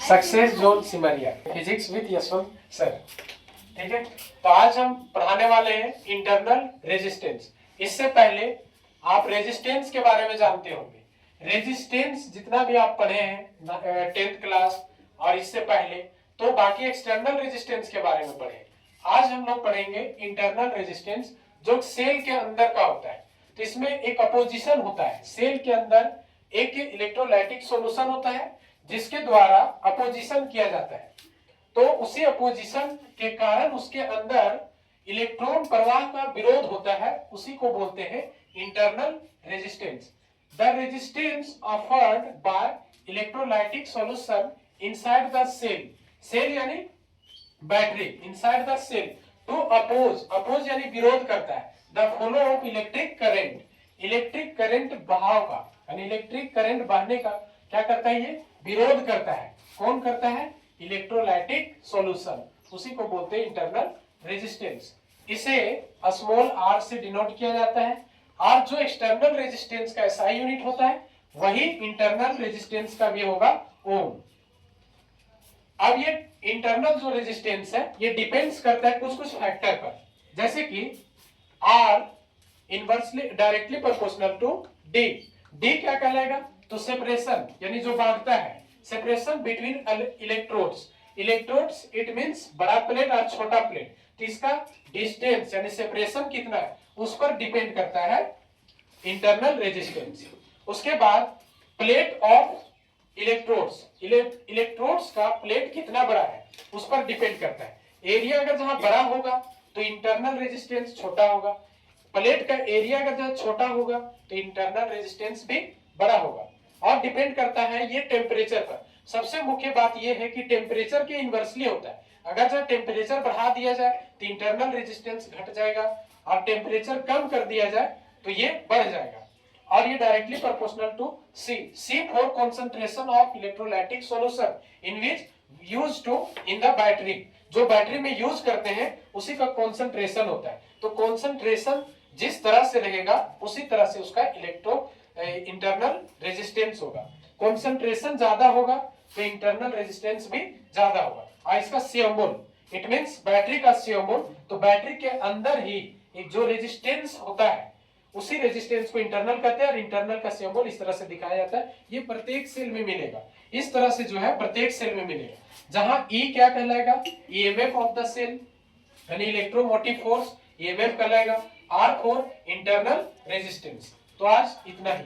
Success zone Simaria, physics with Yashwant sir. ठीक है, तो आज हम पढ़ाने वाले हैं इंटरनल रेजिस्टेंस। इससे पहले आप रेजिस्टेंस के बारे में जानते होंगे। रेजिस्टेंस जितना भी आप पढ़े हैं 10th क्लास और इससे पहले, तो बाकी एक्सटर्नल रेजिस्टेंस के बारे में पढ़े। आज हम लोग पढ़ेंगे इंटरनल रेजिस्टेंस, जो सेल के अंदर का होता है। तो इसमें एक अपोजिशन होता है, सेल के अंदर एक इलेक्ट्रोलाइटिक सॉल्यूशन होता है जिसके द्वारा अपोजिशन किया जाता है। तो उसी अपोजिशन के कारण उसके अंदर इलेक्ट्रॉन प्रवाह का विरोध होता है, उसी को बोलते हैं internal resistance. The resistance offered by electrolytic solution inside the cell, cell यानी battery, inside the cell to oppose, oppose यानी विरोध करता है, the flow of electric current, electric current बहाव का, यानी इलेक्ट्रिक करंट बहने का क्या करता है, ये विरोध करता है। कौन करता है? इलेक्ट्रोलाइटिक सॉल्यूशन, उसी को बोलते हैं इंटरनल रेजिस्टेंस। इसे स्मॉल आर से डिनोट किया जाता है। और जो एक्सटर्नल रेजिस्टेंस का एसआई यूनिट होता है वही इंटरनल रेजिस्टेंस का भी होगा, ओम। अब ये इंटरनल जो रेजिस्टेंस है ये डिपेंड्स करता है कुछ कुछ फैक्टर पर, जैसे कि R inversely directly proportional to D. D क्या कहलाएगा? तो सेपरेशन, यानी जो बांटता है, separation between electrodes. Electrodes it means बड़ा प्लेट और छोटा प्लेट, तो इसका डिस्टेंस यानी सेपरेशन कितना है उस पर डिपेंड करता है इंटरनल रेजिस्टेंस। उसके बाद प्लेट ऑफ इलेक्ट्रोड्स, इलेक्ट्रोड्स का प्लेट कितना बड़ा है उस पर डिपेंड करता है। एरिया अगर जहां बड़ा होगा तो इंटरनल रेजिस्टेंस छोटा होगा, प्लेट का एरिया अगर जहां छोटा होगा तो इंटरनल रेजिस्टेंस भी बड़ा होगा। और डिपेंड करता है ये टेम्परेचर पर। सबसे मुख्य बात ये है कि टेम्परेचर के इनवर्सली होता है। अगर जब टेम्परेचर बढ़ा दिया जाए तो इंटरनल रेजिस्टेंस घट जाएगा, और टेम्परेचर कम कर दिया जाए तो ये बढ़ जाएगा। और ये directly proportional to C. C for concentration of electrolytic solution in which used to in the battery, जो बैटरी में यूज करते हैं उसी का कंसंट्रेशन होता है। तो कंसंट्रेशन जिस तरह से रहेगा उसी तरह से उसका इंटरनल रेजिस्टेंस होगा। कंसंट्रेशन ज्यादा होगा तो इंटरनल रेजिस्टेंस भी ज्यादा होगा। और इसका सिंबल, इट मींस बैटरी का सिंबल, तो बैटरी के अंदर ही एक जो रेजिस्टेंस होता है उसी रेजिस्टेंस को इंटरनल कहते हैं, और इंटरनल का सिंबल इस तरह से दिखाया जाता है। ये प्रत्येक सेल में मिलेगा, इस तरह से जो है प्रत्येक सेल में मिलेगा। जहां ई क्या कहलाएगा? ईएमएफ ऑफ द सेल, यानी इलेक्ट्रोमोटिव फोर्स, ईएमएफ कहलाएगा। R for internal resistance. तो आज इतना ही।